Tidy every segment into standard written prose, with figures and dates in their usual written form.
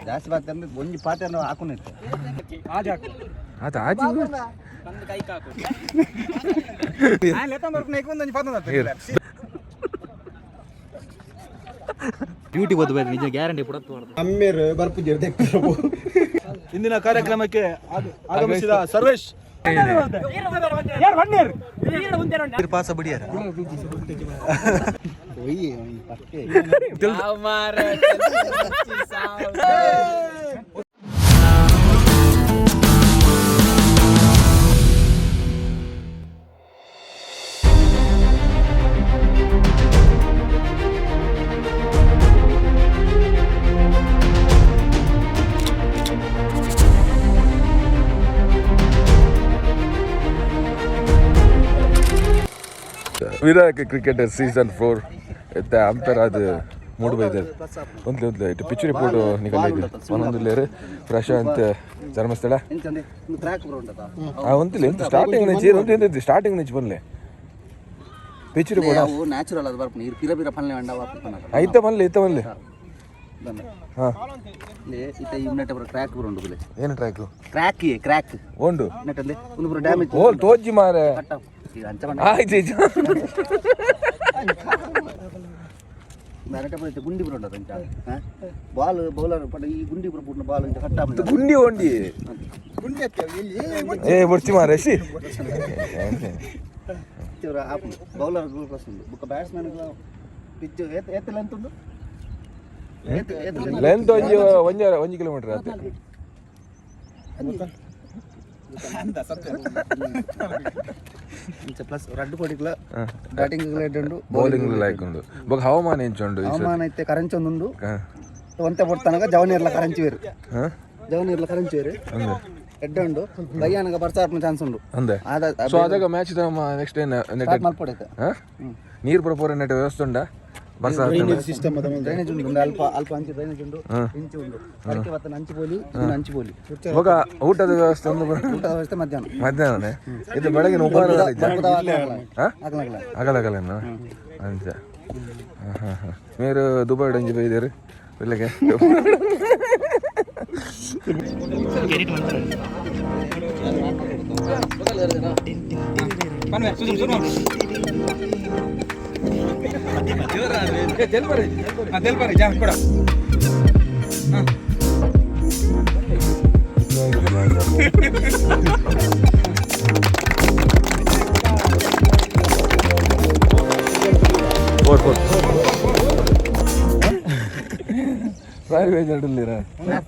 ಜಾಸ್ತಿ ಬಾತಂದ್ರೆ ಒಂಜಿ ಪಾತ್ರೆ ಹಾಕೊಂಡಿರ್ತೆ ಅದು ಆಜಿ ಡ್ಯೂಟಿ ಓದಬೇಕು ನಿಜ ಗ್ಯಾರಂಟಿ ಕೊಡತ್ತು ಅಮ್ಮೇರು ಬರ್ಪು ಇಂದಿನ ಕಾರ್ಯಕ್ರಮಕ್ಕೆ ಆಗಮಿಸಿದ ಸರ್ವೇಶ್ ಪಾಸ ಬಿಡಿಯಾರ ವಿರಾಟ್ ಕ್ರಿಕೆಟರ್ ಸೀಸನ್ 4 ಎತ್ತ ಅಂಪೇರ್ ಅದು ಮೂಡು ಬೈದರ್ ಒಂದ್ಲೆ ಇಟ್ಟು ಪಿಚ್ ರಿಪೋರ್ಟ್ ನಿಕಲಿದೆ ಒಂದೊಂದು ಲೇರು ಪ್ರಶಾಂತ್ ಧರ್ಮಸ್ಥಳ ಒಂತಿಲ್ಲ ಎಂತ ಸ್ಟಾರ್ಟಿಂಗ್ నుంచి ಒಂತ ಸ್ಟಾರ್ಟಿಂಗ್ నుంచి ಬನ್ಲೆ ಪಿಚ್ ರಿಪೋರ್ಟ್ ನ್ಯಾಚುರಲ್ ಅದು ಬರ್ಪ ನೀರು ಪಿರ ಪಿರ ಪಲ್ಲೆ ಅಂಡ ಐತ ಬನ್ಲೆ ಹಾ ಇತ ಯುನೈಟ್ ಬರ ಕ್ರ್ಯಾಕ್ ಬರೋಂಡು ಬಲೆ ಏನು ಟ್ರ್ಯಾಕ್ ಕ್ರ್ಯಾಕ್ ಉಂಡು ನೆಟ್ಟಲ್ಲಿ ಒಂದು ಬರ ಡ್ಯಾಮೇಜ್ ಓ ತೋಜಿ ಮಾರೆ ಆಯ್ತು ಗುಂಡಿ ಬರೋಂಡ ಬಾಲ್ ಬೌಲರ್ ಪಡ ಈ ಗುಂಡಿ ಬರ ಪುಟ್ಟ ಬಾಲ್ ಇಂತ ಕಟ್ಟ ಗುಂಡಿ ಒಂಡಿ ಏ ಬರ್ಚಿ ಮಾರೆ ಸಿ ಬೌಲರ್ ಕ್ಲಾಸ್ ಉಂಡು ಬುಕ್ಕ ಬ್ಯಾಟ್ಸ್ಮನ್ ಪಿಚ್ ಎತ್ತಲ್ಲ ಅಂತ ಉಂಡು ಲೆಂತ್ ಒಂಜಿ ಕಿಲೋಮೀಟರ್ ಆತ ಪ್ಲಸ್ ರಡ್ಡು ಕೊಡಿಕ್ಲ ಬ್ಯಾಟಿಂಗ್ ಉಂಡು ಬೌಲಿಂಗ್ ಲಾಯ್ಕೊಂಡು ಬೊಕ ಹವಾಮಾನ ಎಂಚುಂಡು ಹವಾಮಾನ ಐತೆ ಕರೆಂಚ್ ಒಂದುಂಡು ಒಂತೆ ಪಡ್ತಾನಾಗ ಜವನೀರ್ಲ ಕರೆಂಚಿ ವೇರು ಎಡ್ಡ ಉಂಡು ಬಯ್ಯಾನಗ ಬರ್ಸಾರ್ಪನ ಚಾನ್ಸ್ ಉಂಡು ಅಂದೆ ಸೊ ಅದಾಗ ಮ್ಯಾಚ್ ನೆಕ್ಸ್ಟ್ ಸ್ಟಾರ್ಟ್ ಮಾಡ್ಕೊಡೈತೆ ನೀರು ಪೂರ ನೆಟ್ ವ್ಯವಸ್ಥೆ ಉಂಡ ಬರ್ಸಾ ಸಿಸ್ಟಮ್ ಡ್ರೈನೇಜ್ ಉಂಡು ಅಲ್ಪ ಅಂಚಿ ಡ್ರೈನೇಜ್ ಉಂಡು ಇಂಚು ಉಂಡು ಅದಕ್ಕೆ ಬತ್ತ ಅಂಚಿ ಬೋಲಿ ಬೊಕ ಊಟದ ವ್ಯವಸ್ಥೆ ಒಂದು ಊಟದ ವ್ಯವಸ್ಥೆ ಮಧ್ಯಾಹ್ನ ಇದು ಬೆಳಗಿನ ಉಪಹಾರ ಅಗಲಗಲೇನು ಅಂಚ మీరు దుబాయ్ నుంచి పోయిదారు వీళ్ళకి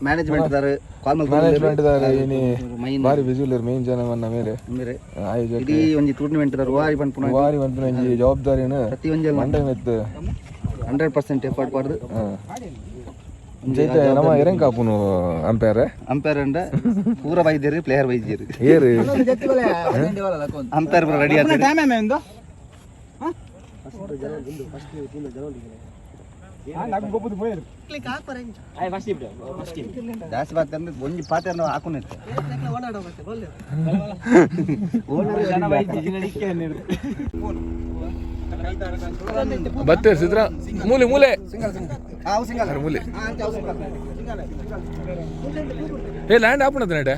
ಮ್ಯಾನೇಜ್ಮೆಂಟ್ ಬಾರಿ ವಿಜುವಲ್ ಮೇನ್ ಜನ ಮನ್ನ ಮೇಲೆ ಇಡೀ ಒಂಜಿ ಟೂರ್ನಮೆಂಟ್ ವಾರಿ ಒಂಜಿ ಜವಾಬ್ದಾರಿನ ಪ್ರತಿ ಒಂಜಿ 100% ಎಫರ್ಟ್ ಪಡ್ದು ನಮ್ಮ ಎರಂಗ್ ಕಾಪುನು ಅಂಪೈರ್ ಅಂಡ ಪೂರ ಬೈದೇರಿ ಪ್ಲೇಯರ್ ಬೈದೇರಿ ಏರು ಅಂಪೈರ್ ರೆಡಿ ಆಗ್ತದೆ ಜಾಸ್ತಿ ಬಾತಂದ್ರೆ ಒಂಜಿ ಪಾತ್ರೆ ಹಾಕೊಂಡಿರ್ತೆ ಬತ್ತೆ ಸಿದ್ರ ಮೂಲೆ ಮೂಲೆ ಏ ಲ್ಯಾಂಡ್ ಆಪಣದ ನೆಡೆ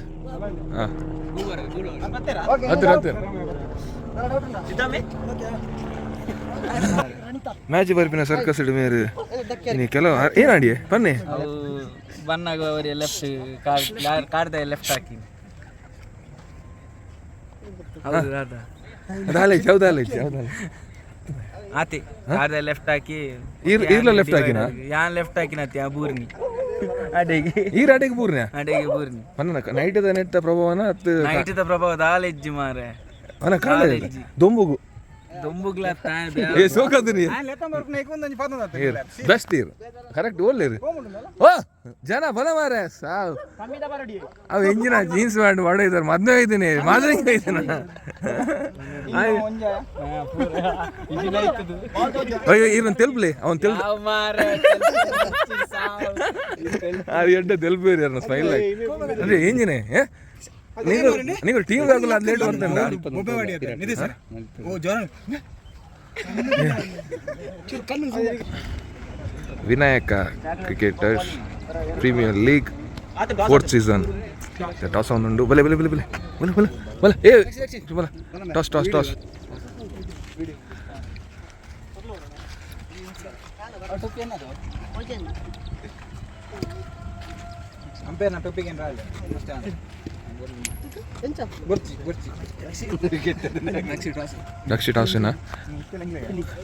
ಹತ್ತಿರ ಮ್ಯಾಚ್ ಬರ್ಪಿನ ಸರ್ಕಸ್ ಇಡು ಮೇರು ಕೆಲವು ಏನಾಡಿ ಬನ್ನಿ ಬನ್ನಾಗ ಅವರೇ ಲೆಫ್ಟ್ ಕಾಡ್ದ ಲೆಫ್ಟ್ ಹಾಕಿ ಆತಿ ಕಾಡ್ದ ಲೆಫ್ಟ್ ಹಾಕಿ ಈರ್ಲ ಲೆಫ್ಟ್ ಹಾಕಿನ ಯಾನ್ ಲೆಫ್ಟ್ ಹಾಕಿನತಿ ಆ ಬೂರ್ನಿ ಈ ರಾಡಿಗೆ ಬೂರ್ನಿ ಅಡೆಗೆ ಬೂರ್ನಿ ನೈಟದ ನೆಟ್ಟ ಪ್ರಭಾವನ ನೈಟದ ಪ್ರಭಾವದ ಆಲೆಜ್ಜಿ ಮಾರೆ ಅನ ಕಾಲ ದೊಂಬುಗು ದೊಂಬುಗ್ಲ ಏ ಸೋಕದ್ರಿ ಬೆಸ್ಟ್ ಇರು ಕರೆಕ್ಟ್ ಒಳ್ಳೆರು ಓ ಜನ ಬಲ ಮಾರೆ ಸಾವು ಅವು ಎಂಜಿನ ಜೀನ್ಸ್ ಪ್ಯಾಂಟ್ ಹೊಡೆಯಿದ್ದಾರೆ ಮದ್ವೆ ಇದ್ದೀನಿ ಮಾದ್ರಿಂಗ್ ಐತನ ಅಯ್ಯೋ ಇವನ್ ತೆಲ್ಪ್ಲಿ ಅವನ್ ತೆಲ್ ಅದು ಎಡ್ಡ ತೆಲ್ಪೇರಿ ಅವ್ರನ್ನ ಸ್ಮೈಲ್ ಅಂದ್ರೆ ಎಂಜಿನೇ ನೀವು ಟೀಮ್ ಆಗಲ್ಲ ಅದು ಲೇಟ್ ಬರ್ತಂಡ Vinayaka cricketers premier league 4th season toss ಒಂದು ಬಲೆ ಬಲೆ ಬಲೆ ಬಲೆ ಬಲೆ ಬಲೆ ಬಲೆ ಏ ಬಲ ಟಾಸ್ ಟಾಸ್ ಟಾಸ್ ಅಂಪೇರ್ನ ಟೊಪ್ಪಿಗೆ ನೆಕ್ಸ್ಟ್ ಟಾಸಿನ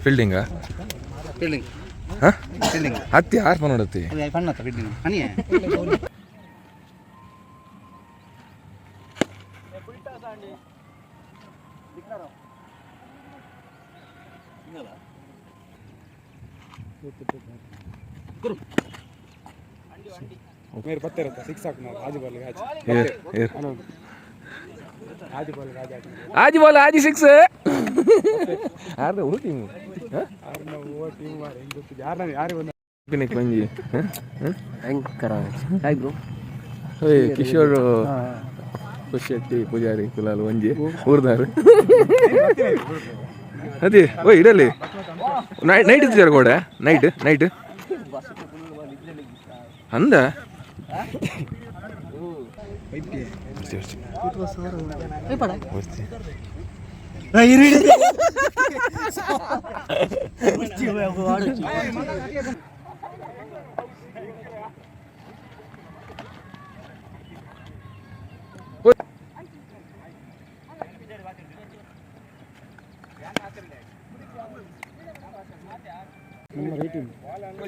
ಫೀಲ್ಡಿಂಗಾ ಫೀಲ್ಡಿಂಗ್ ಹಾಂ ಹತ್ತಿ ಯಾರು ನೋಡತ್ತಿ ಪಣ್ಣತ್ತ ಫೀಲ್ಡಿಂಗ್ ಹನಿಯೇ मेरे पत्ते रहता सिक्स आकना आज बॉल आज आज बॉल आज बोल आज 6 ಯಾರ್ದ ಓ ಟೀಮ್ ಯಾರನ್ನ ಓ ಟೀಮ್ ಯಾರನ್ನ ಯಾರು ಬಂದ ಪಿನಿಕ್ ಬಂಜಿ ಭಯಂಕರ ಹಾಯ್ ಬ್ರೋ ಓಯ್ ಕಿಶೋರ್ ಪುಷ್ಯಟ್ಟಿ ಪೂಜಾರಿ ಕುಲಾಲ್ ಒಂಜಿ ಊರ್ದಾರು ಅದೇ ಓಯ್ ಇಡಲಿ ನೈಟ್ ಇದ್ದಾರೆ ಕೂಡ ನೈಟ್ ಅಂದ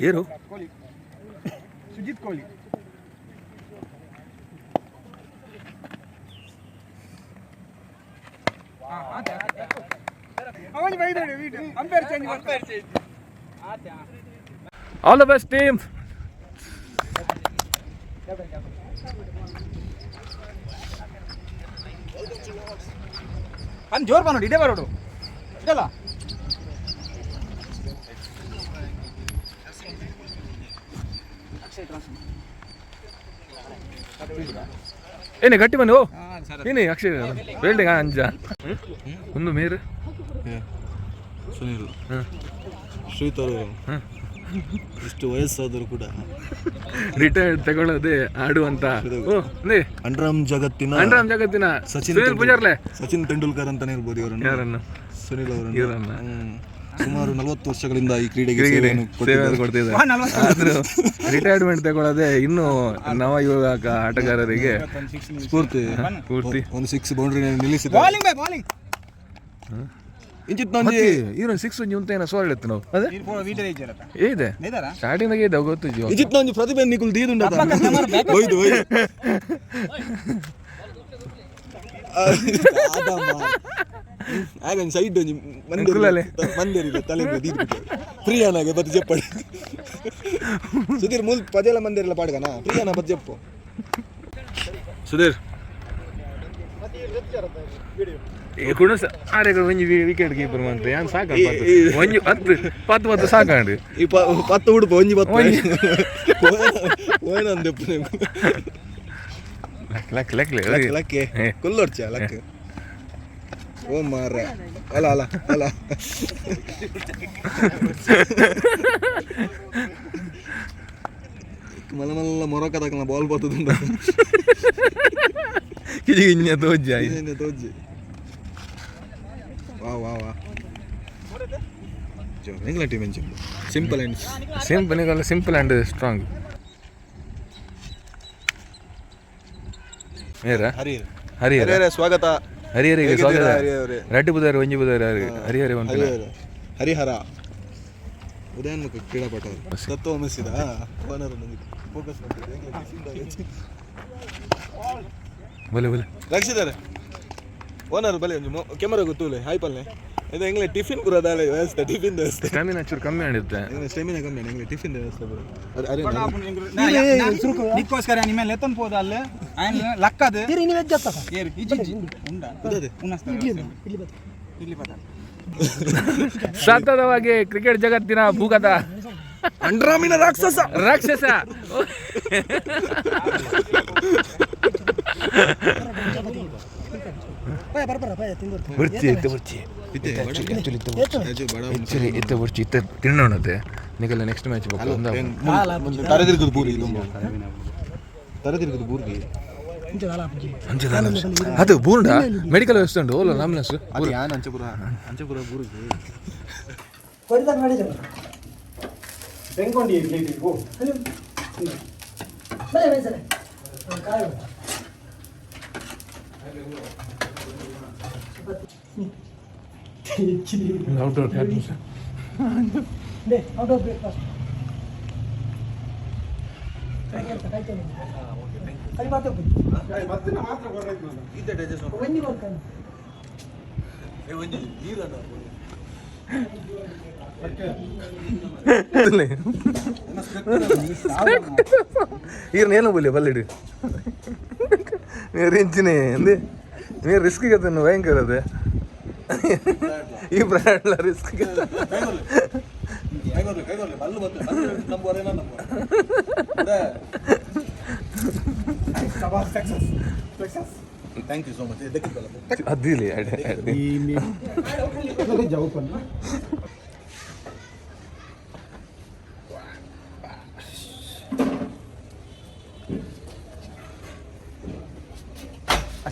ಏರು ಸುಜಿತ್ ಕೊಹ್ಲಿ ಅವನು ಬೈದಾನೆ umpire change all the best team ಅನ್ ಜೋರ್ ಬಾ ನೋಡಿ ಇದೇ ಬರೋಡು ಇದಲ್ಲ ಏನೇ ಗಟ್ಟಿ ಬನ್ನಿ ಓ ಏನೇ ಅಕ್ಷಯ್ ಫೀಲ್ಡಿಂಗ್ ಅಂಜ ಒಂದು ಮೇರು ಸುನೀಲ್ ಶ್ರೀತರು ಇಷ್ಟು ವಯಸ್ಸಾದರೂ ಕೂಡ ರಿಟೈರ್ಡ್ ತಗೊಳ್ಳೋದೆ ಆಡುವಂತ ಓ ಅಂಡ್ರಾಮ್ ಜಗತ್ತಿನ ಸಚಿನ್ ಪೂಜಾರ್ಲೆ ಸಚಿನ್ ತೆಂಡೂಲ್ಕರ್ ಅಂತಾನೆ ಹೇಳ್ಬೋದು ಇವರನ್ನು. ಯಾರನ್ನು ಸುನೀಲ್ ಅವರನ್ನು ಇವರನ್ನ ಸುಮಾರು 40 ವರ್ಷಗಳಿಂದ ಈ ಕ್ರೀಡೆಗೆ ಸೇವೆ ಕೊಡ್ತಿದ್ದಾರೆ. ಆದ್ರೂ ರಿಟೈರ್ಮೆಂಟ್ ತಗೊಳ್ಳೋದೆ ಇನ್ನು ನವ ಯುವ ಆಟಗಾರರಿಗೆ ಪೂರ್ತಿ ಒಂದು 6 ಬೌಂಡ್ರಿ ನಿಲ್ಲಿಸಿದ್ದಾರೆ. ಬಾಲಿಂಗ್ ಇಂಚಿತ್ ಇವ್ರನ್ನ 6 ಒಂತ ಸೋಲ್ ಎತ್ತು ನಾವು ಅದೇ ಇದೆ ಸ್ಟಾರ್ಟಿಂಗ್ ಇದೆ ಗೊತ್ತು ಜೀವ ಇಂಚಿತ್ ನಂಜಿ ಪ್ರತಿಭೆ ನಿಕುಲ್ ದೀದುಂಡ ಹೋಯ್ದು ಆಗ ಸೈಡ್ ಒಂಜಿ ಮಂದಿರಿಲ್ಲ ತಲೆ ದೀದ್ಬಿಟ್ಟು ಪ್ರಿಯಾನಾಗೆ ಬತ್ತು ಜಪ್ಪಡಿ ಸುಧೀರ್ ಮೂಲ್ ಪದೇಲ ಮಂದಿರಿಲ್ಲ ಪಾಡ್ಗನ ಪ್ರಿಯಾನ ಬತ್ತು ಜಪ್ಪು ಸುಧೀರ್ ಕುಣಸ ಆರೆಗಳು ಒಂಜಿ ವಿಕೆಟ್ ಕೀಪರ್ ಮಂತ್ರ ಏನ್ ಸಾಕು ಒಂಜಿ 10 ಸಾಕಾಂಡು ಈ 10 ಉಡುಪ ಒಂಜಿ 10 ಓನಂದೆಪ್ಪು ಲಕ್ಕೆ ಕೊಲ್ಲೊಡ್ಚ ಲಕ್ಕೆ ಓ ಮಾರ ಅಲ್ಲ ಮಲ್ಲ ಮೊರಕ ತಕ್ಕ ಬಾಲ್ ಬರ್ತದ ಕಿಜಿಗಿಂಜ ತೋಜ್ಜಿ ವಾ ಎಂಗ್ಲ team simple and strong Harihara ಸ್ವಾಗತ ಹರಿಹರಿಗೆ ಸ್ವಾಗತ ರಡ್ಡು ಬುಧಾರ ಒಂಜಿ ಬುಧಾರ ಹರಿಹರ ಹರಿಹರ ಉದಯೋನ್ಮುಖ ಕ್ರೀಡಾಪಟು ತತ್ವ ಮೆಸ್ಸಿದ ಓನರ್ ಫೋಕಸ್ ಬಲೆ ರಕ್ಷಿದ್ದಾರೆ ಓನರ್ ಬಲೆ ಒಂದು ಕ್ಯಾಮರಾ ಗೊತ್ತೂಲೆ ಹಾಯ್ಪಲ್ಲೆ ಇದು ಎಂಗ್ಲೆ ಟಿಫಿನ್ ಕೂಡ ದಾಳೆ ವ್ಯವಸ್ಥೆ ಟಿಫಿನ್ ವ್ಯವಸ್ಥೆ ಸ್ಟಾಮಿನಾ ಚೂರು ಕಮ್ಮಿ ಆಡಿರುತ್ತೆ ಸ್ಟೆಮಿನಾ ಕಮ್ಮಿ ಎಂಗ್ಲೆ ಟಿಫಿನ್ ವ್ಯವಸ್ಥೆ ನಿಕ್ಕೋಸ್ಕರ ನಿಮ್ಮ ಎತ್ತನ್ ಪೋದ ಅಲ್ಲಿ ఆయన లక్కది తిరిని వెజ్జత్త ఏరు ఇజి ఉండా ಇಲ್ಲಿ ಪದ ಸತತವಾಗಿ ಕ್ರಿಕೆಟ್ ಜಗತ್ತಿನ ಭೂಗತ ಅಂಡ್ರಾಮಿನ ರಾಕ್ಷಸ ಬರ್ಚಿ ಇತ್ತೆ ಬರ್ಚಿ ಇತ್ತೆ ತಿನ್ನೋಣತೆ ನಿಗಲ್ಲ ನೆಕ್ಸ್ಟ್ ಮ್ಯಾಚ್ ತರದಿರ್ಗದು ಬೂರಿ ತರದಿರ್ಗದು ಬೂರ್ಗಿ ಅದು ಬೂರ್ಡ ಮೆಡಿಕಲ್ ವ್ಯವಸ್ಥೆ ಉಂಟು ಓಲ್ಲ ನಮ್ನೆಸ್ ಅದು ಯಾನ್ ಅಂಚಪುರ ಬೂರ್ಗಿ ಔಟ್ಡೋರ್ ఈయన పోలే పల్లెడు మీరు ఇంచినే అంది మీరు రిస్క్ కదా నువ్వు భయంకర అదే ಈ ಬ್ರ್ಯಾಂಡ್ಲ risk thank you so much ಅದಿಲಿ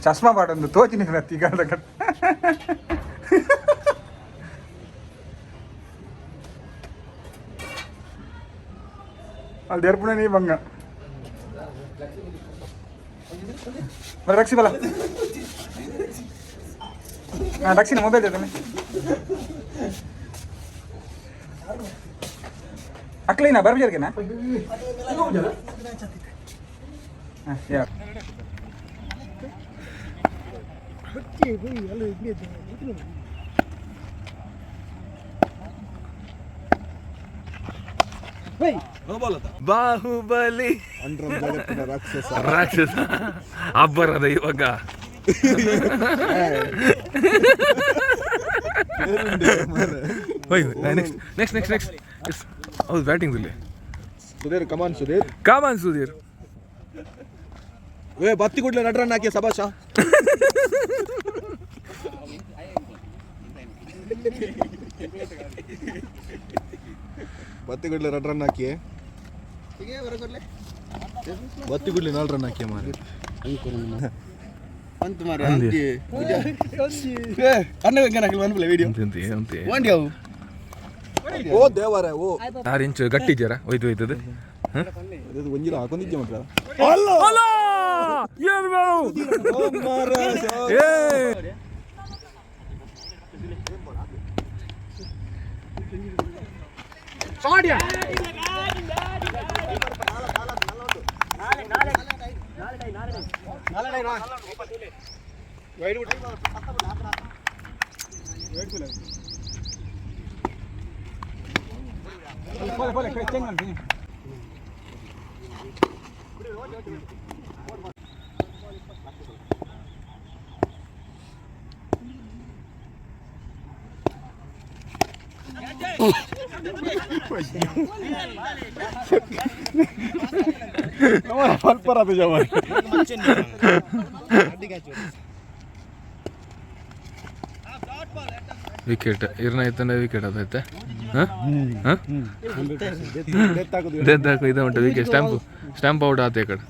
ಚಸ್ಮಾ ಬಾಡೊಂದು ತೋಚಿನ ಈಗ ಅಲ್ಲಿ ದೇರ್ಪುಣ ನೀ ಬಂಗ ರಕ್ಷಿ ಬಲ ರಕ್ಷಿನ ಮೊಬೈಲ್ ಇದೆ ಅಕ್ಲೀನಾ ಬರ್ಬಿಜರ್ಗೆನಾ ಯಾ ಬಾಹುಬಲಿ ರಾಕ್ಷಸ ಅಬ್ಬರದ ಇವಾಗ ನೆಕ್ಸ್ಟ್ ಹೌದು ಬ್ಯಾಟಿಂಗ್ ಇಲ್ಲಿ ಸುಧೀರ್ ಕಮಾನ್ ಸುಧೀರ್ ಕಾಮನ್ ಸುಧೀರ್ ಬತ್ತಿ ಕೊಡ್ಲೆ ನಟರನ್ನ ಹಾಕಿ ಸಭಾಷ ಬತ್ತಿ ಕೊಡ್ಲೆ ನಟರನ್ನ ಹಾಕಿ ಬತ್ತಿ ಕೊಡ್ಲೆ 4 ರನ್ ಹಾಕಿ ಮಾರಿ ಅಂತ ಮಾರಿ ಅಂದಿ ಅಣ್ಣ ಹೆಂಗ ಹಾಕಿ ಬಂದ್ಬಿಲ್ಲ ವಿಡಿಯೋ ಅಂತೆ ಒಂದ್ಯಾವು ಓ ದೇವರೇ ಓ 6 ಇಂಚ್ ಗಟ್ಟಿ ಜರ ಹೋಯ್ತದೆ ಅದು ಒಂಜಿರ ಹಾಕೊಂಡಿದ್ದೆ ಮಾತ್ರ ಅಲ್ಲ ಏನು ವಿಕೆಟ್ ಇರ್ನಾಯ್ತಾನೆ ವಿಕೆಟ್ ಅದೈತೆ ಡೆತ್ ಹಾಕು ಇದು ಉಂಟು ವಿಕೆಟ್ ಸ್ಟ್ಯಾಂಪ್ ಔಟ್ ಆತ ಈ ಕಡೆ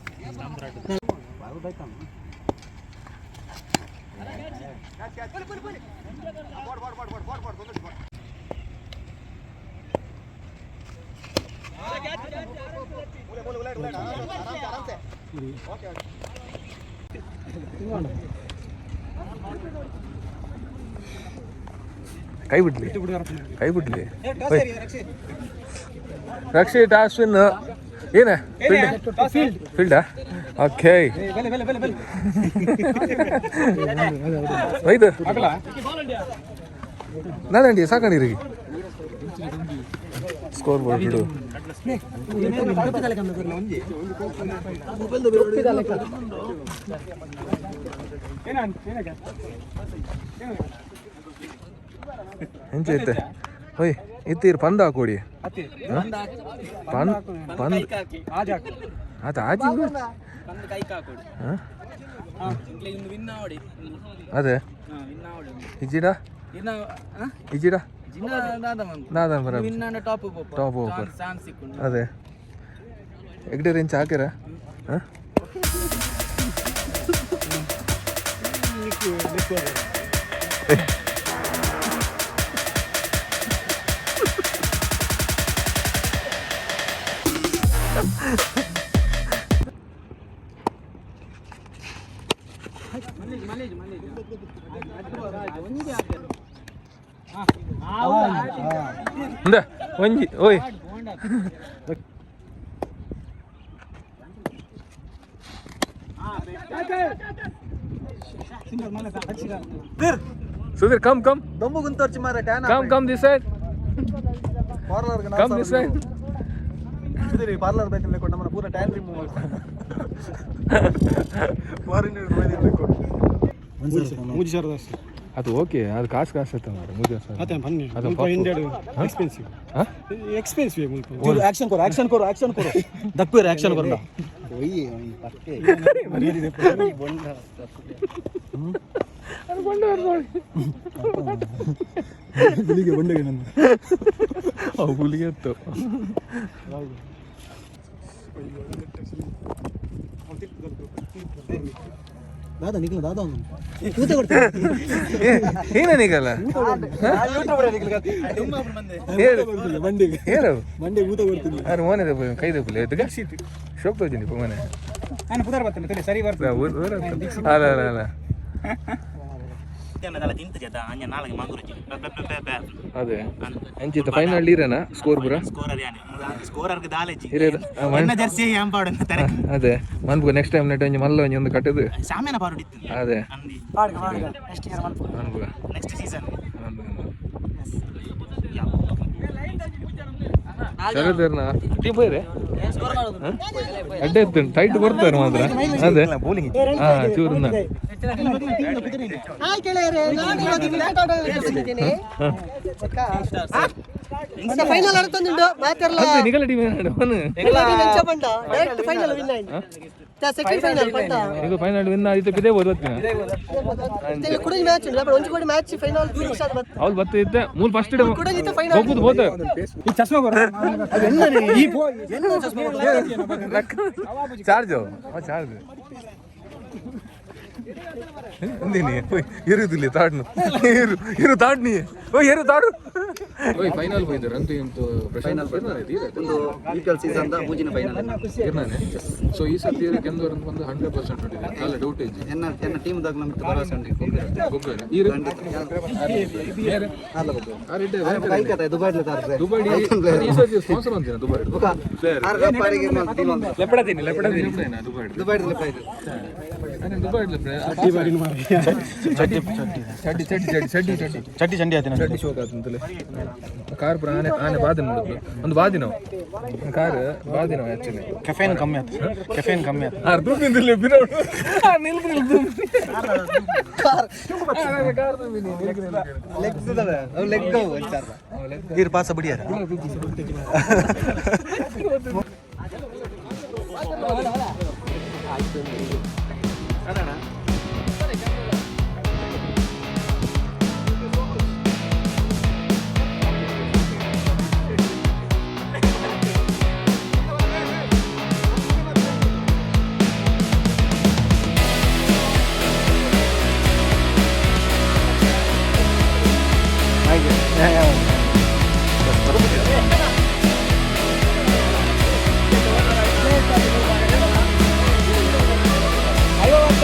ಕೈ ಬಿಡ್ಲಿ ರಕ್ಷಿ ಟಾಸ್ ವಿನ್ ಏನ ಫೀಲ್ಡಾ ಓಕೆ ಐದು ನಾದಂಡಿ ಸಾಕಂಡಿರಿ ಸ್ಕೋರ್ ಬೋರ್ಡ್ ಬಿಡು ಹೆಂಚೈತೆ ಹೊಯ್ ಇತ್ತೀರ್ ಪಂದ ಹಾಕೊಡಿ ಪಂದ್ ಆತ ಆಚಿ ಅದೇ ಇಜ್ಜಿಡ ಇನ್ನ ಇಜಿಡ ಜಿನ್ನ ನಾದ ಬರ ಇನ್ನ ಟಾಪ್ ಪೋಪ ಟಾಪ್ ಓಪರ್ ಚಾನ್ಸ್ ಸಿಕ್ಕೊಂಡು ಅದೇ ಎಗ್ಡೆ ರೇಂಜ್ ಹಾಕ್ಯಾರ ಹಾಂ ಮುಂದೆ ಒಂಜಿ ಓಯ್ ಸುಧೀರ್ ಕಮ್ ಕಮ್ ದಮ್ಮು ಗುಂತೋರ್ಚಿ ಮಾರ tan come this side parlour come this side Sudhir parlour ಬೇಕಂದ್ರೆ ಕೊಟ್ಟು ನಮ್ಮನ್ನ ಪೂರ ಟ್ಯಾನ್ ರಿಮೂವ್ ಮಾಡ್ತಾರೆ ಫಾರಿನರ್ ಬೈದಿಲ್ಲ ಕೊಟ್ಟು ಮೂಜಿ ಸರ್ದಾಸ್ ಅದು ಓಕೆ ಅದು ಕಾಸು ಆಯ್ತು ಮಾರೆ ಮುಜೆ ಸರ್ ಅದೇ ಬನ್ನಿ ಅದು ಎಕ್ಸ್ಪೆನ್ಸಿವ್ ಹಾಂ ಎಕ್ಸ್ಪೆನ್ಸಿವ್ ಆಕ್ಷನ್ ಕೊರು ದಕ್ಕುರ ಆಕ್ಷನ್ ಕೊರ ಒಯ್ಯಿ ಪಕ್ಕೆ ಬೊಂಡ ಹುಲಿಗೆ ಬೊಂಡಗೆ ನನ್ನ ಅವು ಹುಲಿಗೆ ಇತ್ತು ದಾದಾ ನಿಖಿಲ ದಾದಾ ಊತ ಕೊಡ್ತೀನಿ ಏನೀಗಲ್ಲ ಮಂಡಿಗೆ ಹೇಳು ಮಂಡಿಗೆ ಊತ ಕೊಡ್ತೀನಿ ಯಾರು ಮೋನೆ ಕೈದ ಪುಲಿ ಎದ್ದುಗ ಶೋಕ್ ತೋಜಿನಿ ಮನೆ ನಾನು ಪುದರ್ ಬರ್ತೇನೆ ಸರಿ ಬರ್ತೇನೆ ಅಲ್ಲ ಅಲ್ಲ ಅಲ್ಲ ಅದೇ ಅಂಚಿತ ಫೈನಲ್ ಇರನ ಸ್ಕೋರ್ ಪುರ ಅದೇ ಮನ್ಪು ನೆಕ್ಸ್ಟ್ ಟೈಮ್ ನೆಟ್ ಒಂಜಿ ಮಲ್ಲ ಒಂಜಿ ಒಂದು ಕಟ್ಟದು ಅದೇ ಮನ್ಪುಗ ಶರದರ್ನ ಟೀಮ್ ಬೇರೆ ಅಡ್ಡೆ ಎತ್ತು ಟೈಟ್ ಬರ್ತಾರೆ ಮಾತ್ರ ಅದೇ ಹಾಂ ಚೂರ್ನ ಫೈನಲ್ ಆಡ್ತಂದುಂಡು ಮಾತಾರಲ್ಲ ನಿಗಲ ಟೀಮ್ ಡೈರೆಕ್ಟ್ ಫೈನಲ್ ವಿನ್ ಆಯ್ತು ಸೆಕೆಂಡ್ ಫೈನಲ್ ಪಟ್ಟ ಈಗ ಫೈನಲ್ ವಿನ್ ಆಯ್ತು ಇದೇ ಓದ್ತೀನಿ ಕುಡಿ ಮ್ಯಾಚ್ ಇಲ್ಲ ಬಟ್ ಒಂಚು ಕೋಡಿ ಮ್ಯಾಚ್ ಫೈನಲ್ ಫಿನಿಶ್ ಆದ ಬತ್ತು ಅವ್ರು ಬತ್ತಿದ್ದೆ ಮೂರು ಫಸ್ಟ್ ಕುಡಿಲಿತ್ತು ಫೈನಲ್ ಹೋಗುದು ಹೋದ ಈ ಚಸ್ಮಾ ಬರ ಈ ಚಾರ್ಜ್ ಚಾರ್ಜ್ എന്തിനി ಇರುದಿಲ್ಲ ತಾಡ್ನು ಇರು ತಾಡ್ನಿ ಓ ಇರು ತಾಡು ಓಯ್ ಫೈನಲ್ ಹೋಯ್ತಾರೆ ಅಂತ ಇಂತು ಫೈನಲ್ ಒಂದು ಈಕ್ವಲ್ ಸೀಸನ್ ದ ಮೂಜಿನ ಫೈನಲ್ ಇರ್ನಾನೆ ಸೊ ಈ ಸತಿ ಕೆಂದೂರು ಒಂದು 100% ಹೊಡಿದೆ ಅಲ್ಲ ಡೌಟ್ ಇದೆ ಎನ್ನ ಟೀಮ್ ದಾಗ ನಮ್ಗೆ ಭರವಸೆ ಉಂಟು ಗೊಬ್ಬರ ಇರು ಬೇರೆ ಅಲ್ಲ ಗೊಬ್ಬರ ಆರಿಡೆ ಕೈ ಕತೆ ದುಬೈಲಿ ತಾರ್ರೆ ದುಬೈ ಈ ಸತಿ ಸ್ಪಾನ್ಸರ್ ಅಂತೀನ ದುಬೈ ಪ್ಲೇಯರ್ ಆರ ಪಾರಿಗೆ ಟೀಮ್ ಒಂದು ಲೆಪಡತೀನಿ ದುಬೈ ದುಬೈ ದುಬೈ ಚಡ್ಡಿ ಚಂಡಿ ಆಯ್ತು ಚಡ್ಡಿ ಶೋಕ್ ಆತಂತಲೇ ಕಾರ್ ಪುರ ಆನೆ ಆನೆ ಬಾದಿನ ನೋಡಿದ್ವಿ ಒಂದು ಬಾದಿನವು ಕಾರ್ ಬಾದಿನವು ಆ್ಯಕ್ಚುಲಿ ಕೆಫೇನ್ ಕಮ್ಮಿ ಆಯ್ತು ಕೆಫೇನ್ ಕಮ್ಮಿ ಆಯ್ತು ಅರ್ಧ ನಿಂದಿಲ್ಲ ಬಿರೋಡು ಲೆಗ್ಸ್ ಇದಾವೆ ಅವು ಲೆಗ್ ಇರ್ ಪಾಸ ಬಿಡಿಯಾರ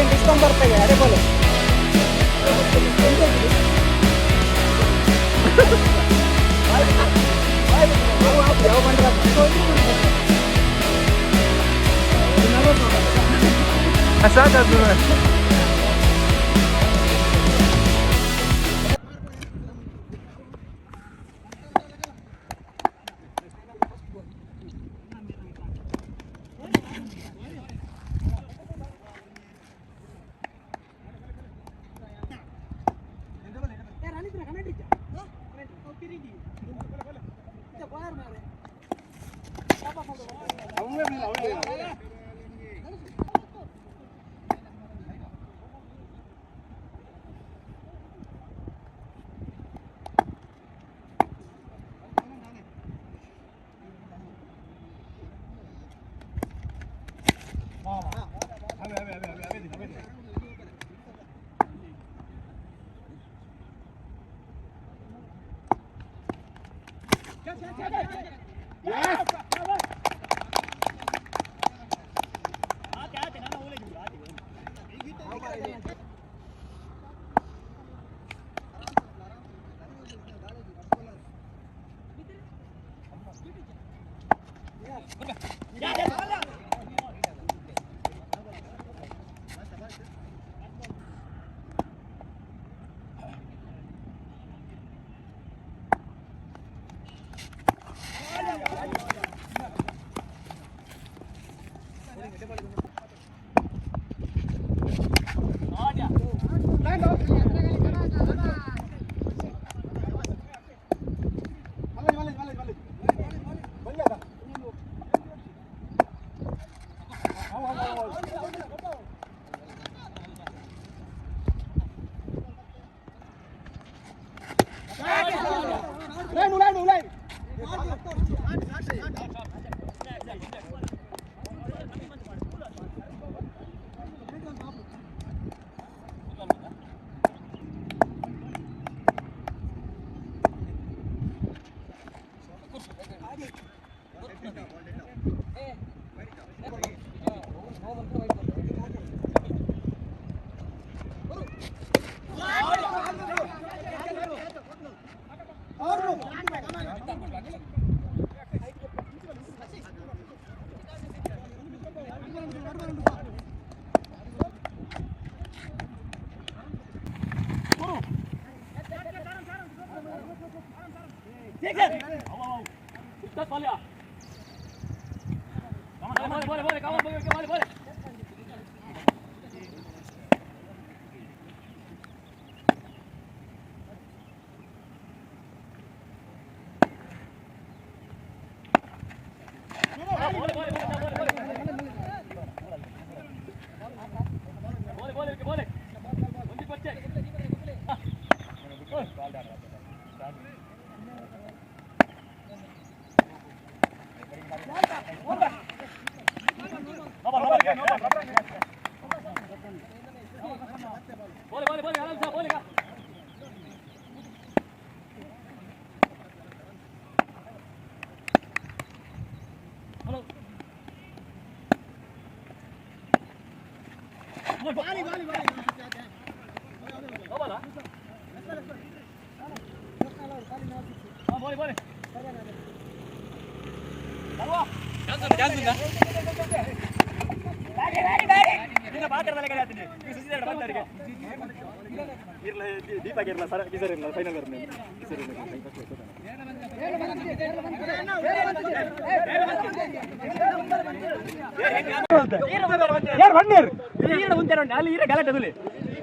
ಡಿಸ್ಕೌಂಟ್ ಬರ್ತದೆ ಅರೆ ಬೋಲೆ ಸಾಕಾಗ್ತದೆ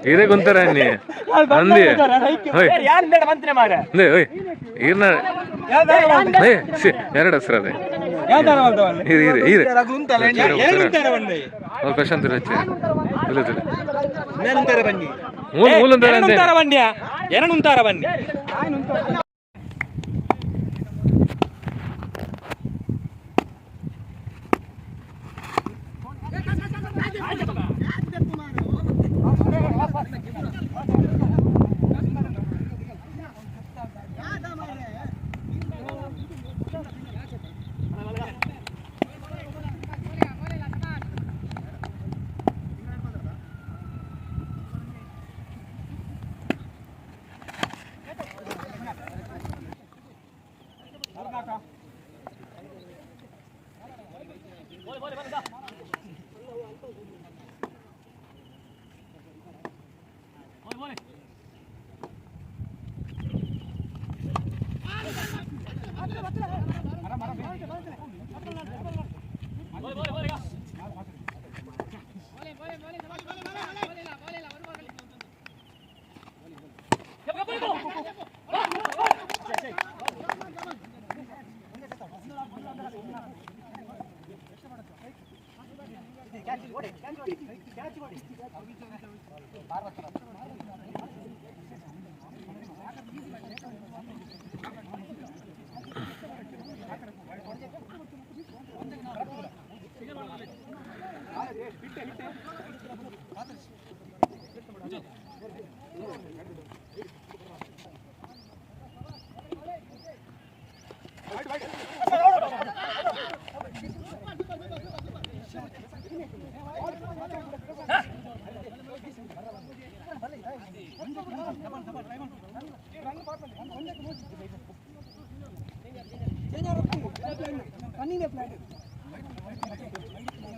ఇదే గుంతరా అన్ని అంది ಎರಡು ಹೆಸರು ಅದೇ ಪ್ರಶಾಂತ್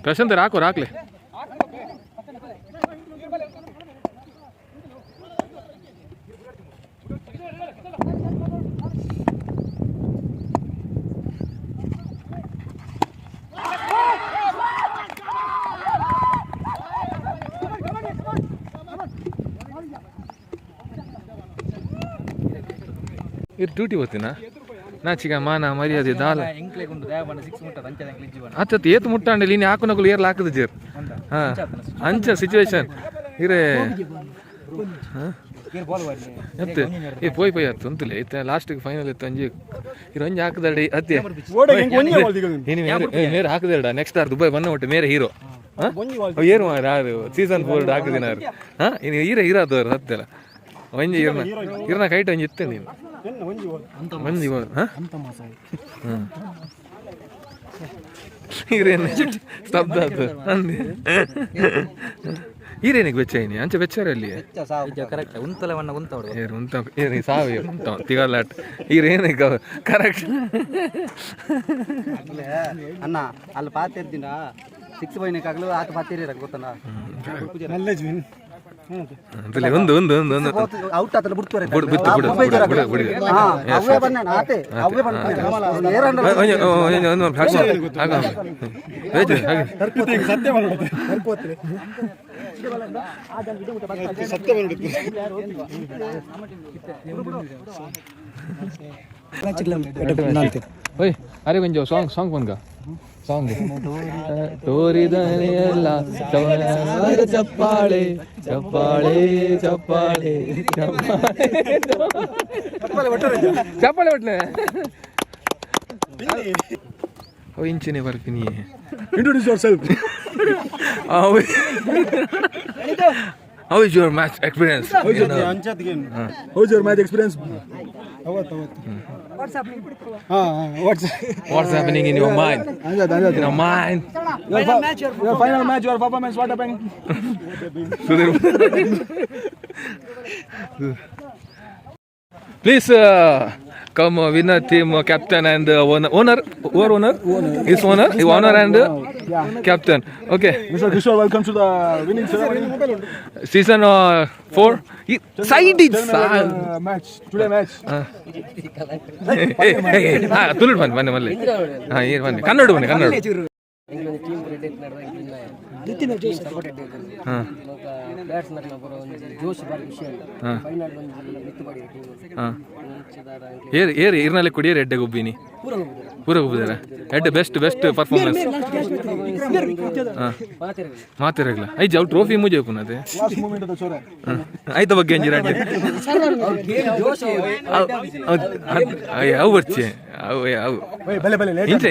ಪ್ರಶಾಂತ್ ಹಾಕು ಹಾಕ್ಲಿ. ಇದು ಡ್ಯೂಟಿ ಹೋಗ್ತೀನಾ ನಾಚಿಕ ಮಾನ ಮರ್ಯಾದೆ ದಾಲ ಎಂಕ್ಲೆಗುಂಡು ದೇವಬಂಡ 6 ಮುಟ್ಟ ಅಂಚದ ಎಂಕ್ಲೆ ಇಜ್ಜಿ ಬಣ್ಣ ಅತ್ತ ಏತು ಮುಟ್ಟಾಂಡೆ ನೀನು ಹಾಕೊಂಡಾಗಲು ಏರ್ಲ ಹಾಕದು ಜೇರ್ ಹಾಂ ಅಂಚ ಸಿಚುವೇಶನ್ ಇರೇ ಮತ್ತೆ ಏ ಪೋಯ್ ಪೋಯ್ ಆಯ್ತು ಅಂತಲೇ ಐತೆ ಲಾಸ್ಟಿಗೆ ಫೈನಲ್ ಇತ್ತು ಅಂಜಿ ಇರು ಅಂಜಿ ಹಾಕದಡಿ ಅತ್ತೆ ಮೇರೆ ಹಾಕದೇಡ ನೆಕ್ಸ್ಟ್ ಆರ್ ದುಬೈ ಬನ್ನ ಒಟ್ಟು ಮೇರೆ ಹೀರೋ ಏನು ಯಾರು ಸೀಸನ್ 4 ಹಾಕಿದಿನ ಹಾಂ ಇನ್ನು ಹೀರಾದವ್ರು ಹತ್ತೆಲ್ಲ ಒಂಜಿ ಇರ್ನ ಕೈಟ್ ಒಂಜಿ ಇತ್ತೆ ನೀನು ಮಂಜಿ ಹಾಂ ಹ್ಞೂ ಈರೇನು ಸ್ತಬ್ಧ ಆಯ್ತು ಅಂದೆ ಈರೇನಿಗೆ ಬೆಚ್ಚಾಯಿನಿ ಅಂಚ ಬೆಚ್ಚಾರಲ್ಲಿ ಕರೆಕ್ಟ್ ಉಂತಲೆ ಬಣ್ಣ ಉಂತವ್ರು ಏರು ಉಂತ ಏನಿ ಸಾವು ಉಂಟ ತಿಗಲಾಟ್ ಈರೇನಿಗೆ ಕರೆಕ್ಟ್ ಅಣ್ಣ ಅಲ್ಲಿ ಪಾತಿರ್ತೀನ 6 ಬೈನಕ್ಕಾಗಲು ಆತ ಪಾತಿರ ಗೊತ್ತಣ್ಣ ಅಂತಲೇ ಒಂದು ಒಂದು ಒಂದು ಒಂದು ಔಟ್ ಆತಲ್ಲ ಬಿಡ್ತಾರೆ ಬಿಡು ಬಿತ್ತು ಬಿಡು ಬಿಡು ಬಿಡು ಬಿಡು ಅವೇ ಬಣ್ಣ ಆತೆ ಅವೇ ಬಣ್ಣ ಓಯ್ ಅರೆ ಕೊಂಚ ಸಾಂಗ್ ಸಾಂಗ್ ಬಂದ ಸಾಂಗ್ ತೋರಿದನೆಯಲ್ಲ ಚಪ್ಪಾಳೆ ಚಪ್ಪಾಳೆ ಚಪ್ಪಾಳೆ ಚಪ್ಪಾಳೆ ಬಟ್ಲೆ ಓ ಇಂಚಿನೇ ಬರ್ತೀನಿ introduce your self. How is your match experience? How's your match experience? What's happening in your mind? In your mind. Your final match, your performance, what happened? Please come winner team captain and owner. His owner and captain. Okay. Mr. Kishore, welcome to the winning ceremony. Season 4. Side it. Match. Today match. Hey. ತುಳುಡು ಬನ್ನಿ ಮಲ್ಲಿ. ಹಾಂ ಏನು ಬನ್ನಿ ಕನ್ನಡ ಬನ್ನಿ ಕನ್ನಡ. ಹಾಂ ಏರಿ ಇರ್ನಲ್ಲಿ ಕುಡಿಯರಿ ಎಡ್ಡೆ ಗೊಬ್ಬಿನಿ ಪೂರ ಗೊಬ್ಬಿದಾರ ಎಡ್ಡೆ ಬೆಸ್ಟ್ ಪರ್ಫಾರ್ಮೆನ್ಸ್ ಹಾಂ ಮಾತಿರಲ್ಲ ಐಜ್ ಅವ್ರು ಟ್ರೋಫಿ ಮುಜೆ ಪುನದೆ ಆಯ್ತ ಬಗ್ಗೆ ಅಂಜಿರ ಅವು ಬರ್ಚೆ ಅವು ಇಂಚೆ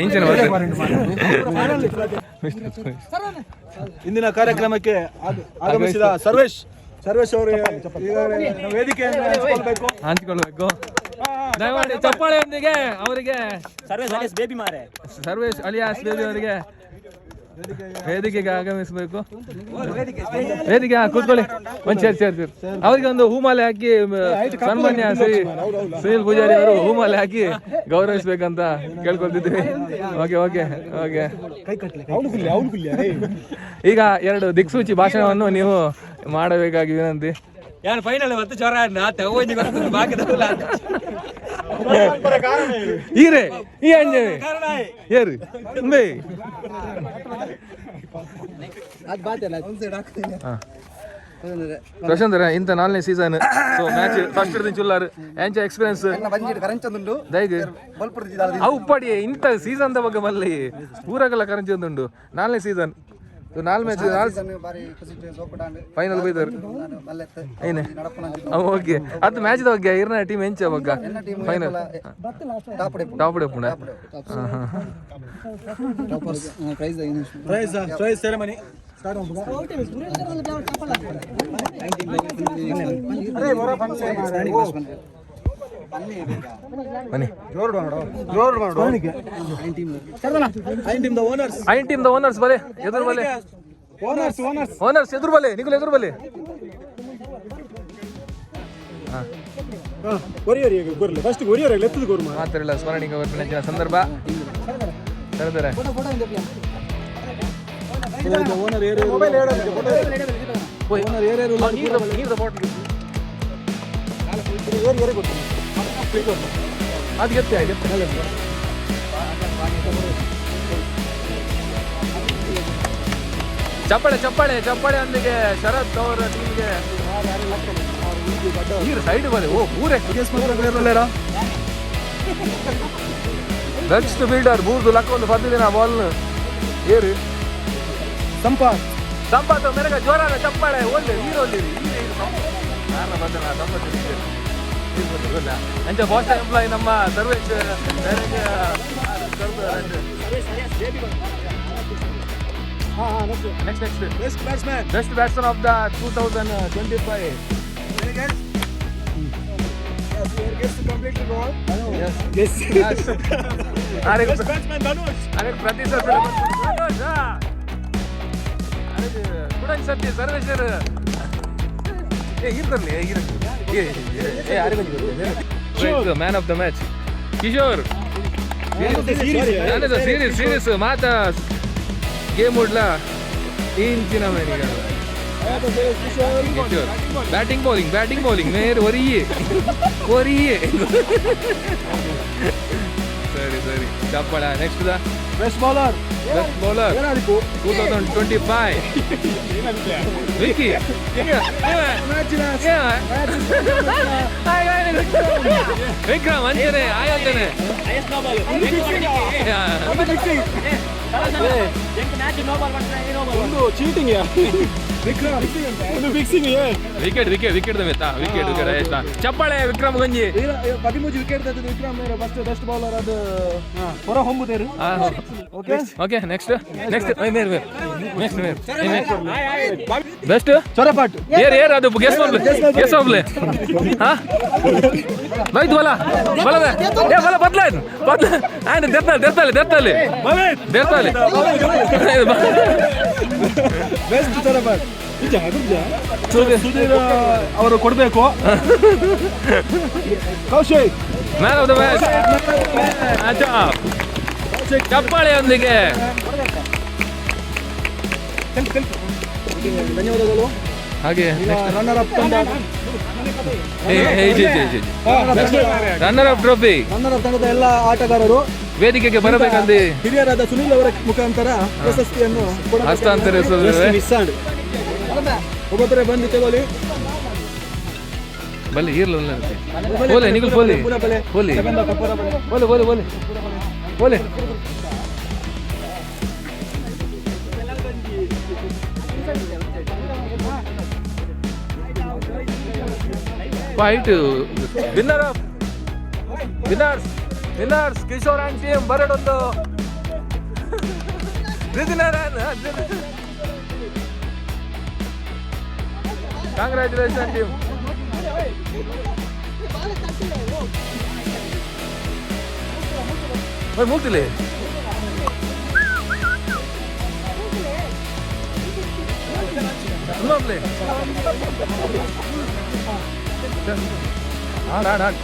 ಇಂದಿನ ಕಾರ್ಯಕ್ರಮಕ್ಕೆ ಆಗಮಿಸಿದ ಸರ್ವೇಶ್ ಅವರು ವೇದಿಕೆಯನ್ನು ಹಂಚಿಕೊಳ್ಬೇಕು ದಯಮಾಡಿ ಚಪ್ಪಾಳೆಯೊಂದಿಗೆ ಅವರಿಗೆ ಸರ್ವೇಶ್ ಅಲಿಯಾಸ್ ಬೇಬಿ ಅವರಿಗೆ ವೇದಿಕೆಗೆ ಆಗಮಿಸಬೇಕು. ವೇದಿಕೆ ಕೂತ್ಕೊಳ್ಳಿ ಒಂದು ಸೇರ್ ಅವರಿಗೆ ಒಂದು ಹೂಮಾಲೆ ಹಾಕಿ ಸನ್ಮಾನ್ಯ ಸುನೀಲ್ ಪೂಜಾರಿ ಅವರು ಹೂಮಾಲೆ ಹಾಕಿ ಗೌರವಿಸ್ಬೇಕಂತ ಕೇಳ್ಕೊಳ್ತಿದ್ವಿ. ಓಕೆ ಈಗ 2 ದಿಕ್ಸೂಚಿ ಭಾಷಣವನ್ನು ನೀವು ಮಾಡಬೇಕಾಗಿ ವಿನಂತಿ. ಯಾರು ಫೈನಲ್ ಮತ್ತು ಜ್ವರ ಈರೆ ಈ ಅಂಜೆ ಏರು ಬೇ ಪ್ರಶಾಂತ್ ಇಂಥ 4ನೇ ಸೀಸನ್ ಮ್ಯಾಚ್ ಫಸ್ಟ್ ಚುಲ್ಲಾರು ಎಂಚ ಎಕ್ಸ್ಪೀರಿಯನ್ಸ್ ದೈಗೆ ಅವು ಉಪ್ಪಾಡಿ ಇಂಥ ಸೀಸನ್ ಬಗ್ಗೆ ಮಲ್ಲಿ ಊರಾಗೆಲ್ಲ ಕರಂಚೊಂದುಂಡು 4ನೇ ಸೀಸನ್ 4 ಮ್ಯಾಚ್ ಫೈನಲ್ ಬೈದರು ಏನೇ ಓಕೆ ಅದು ಮ್ಯಾಚ್ ಬಗ್ಗೆ ಇರ್ನ ಟೀಮ್ ಎಂಚ ಬಗ್ಗ ಫೈನಲ್ ಟಾಪ್ ಪುಣ ಪ್ರೈಸ್ ಸೆರೆಮನಿ ಬನ್ನಿ ಐನ್ ಟೀಮ್ ದ ಓನರ್ಸ್ ಬಲೆ ಎದುರು ಬಲೆ ಓನರ್ಸ್ ಎದುರು ಬಲೆ ನಿಖಲ್ ಎದುರು ಬಲೆ ಮಾತ್ರ ಸ್ಮರಣಿಕ ನೆಚ್ಚಿನ ಸಂದರ್ಭ ಕರೆದರೆ ಅದು ಗೆತ್ತೆ ಚಪ್ಪಾಳೆ ಚಪ್ಪಾಳೆ ಚಪ್ಪಾಳೆ ಅಂದಿಗೆ ಶರತ್ ಅವರ ಟೀಮ್ಗೆ ನೀರು ಸೈಡ್ ಬರಲಿ ಓ ಊರೇ ಬೆಸ್ಟ್ ಫೀಲ್ಡರ್ ಮೂರ್ದು ಲಕ್ಕೊಂದು ಬಂದಿದೆ ಬಾಲ್ ಏರು ಸಂಪಾತ ಮೆರಗ ಜೋರಾದ ಚಪ್ಪಾಳೆ ಒಳ್ಳೆ ನೀರು ಒಳ್ಳಿರಿ ಕಾರಣ ಬಂದ ಅಂಚ ಬಾಸ್ ಎಂಪ್ಲಾಯ್ ನಮ್ಮ Sarvesh next batsman best batsman of the 2025 yes best batsman Dhanush are prati sir Dhanush are kudan satti sarveshwar man of the match Kishore serious ಮಾತಾ ಗೇಮ್ ಉಡ್ಲ ಇಂಚಿನ ಮೇನಿಗಳು ಬ್ಯಾಟಿಂಗ್ ಬೌಲಿಂಗ್ ಮೇರೆ ಒರಿಯೇ ಸರಿ ಚಪ್ಪಳ next best bowler 2025 Vicky Vikram ಅಂಚನೆ ಆಯೋಜನೆ ಚೀಟಿಂಗ್ ವಿಕೆಟ್ ಚಪ್ಪಾಳೆ ವಿಕ್ರಮ್ ಗಂಜಿ 13 wicket Vikram first best bowler ಅದು ಹೊರ ಹೊಂಬುದೇರು ಓಕೆ ನೆಕ್ಸ್ಟ್ ಬೆಸ್ಟ್ ಚೊರಪಾಟ್ ಏರ್ ಅದು ಗೆಸ್ ಹೋಗ್ಲೆ ಹಾ ಬೈತ್ ಬಲ ಬದಲಾಯ್ತು ದೆರ್ತಲ್ಲಿ ಬೆಸ್ಟ್ ಚೊರಪಾಟ್ ಅವರು ಕೊಡಬೇಕು Kaushik man of the match ಚಪ್ಪಾಳೆಯೊಂದಿಗೆ ಧನ್ಯವಾದಗಳು ಹಾಗೆ runner up runner up trophy ತಂಡದ ಎಲ್ಲ ಆಟಗಾರರು ವೇದಿಕೆಗೆ ಬರಬೇಕಂದ್ರೆ ಹಿರಿಯರಾದ ಸುನಿಲ್ ಅವರ ಮುಖಾಂತರ ಪ್ರಶಸ್ತಿಯನ್ನು ಹಸ್ತಾಂತರಿಸುತ್ತದೆ ಒಬ್ಬೊಬ್ಬರೇ ಬಂದು ತಗೊಳ್ಳಿ ಬಲ್ಲಿ ಬೋಲೆ ನಿಗುಲ್ ಬೋಲೆ fight winners Kishore and team ಬರಡೊಂದು ಕಾಂಗ್ರ್ಯಾಚುಲೇಷನ್ ಟೀಮ್ ಮುಗ್ತಿಲ್ಲ ಆಡ್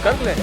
ಕರ್ಲೆ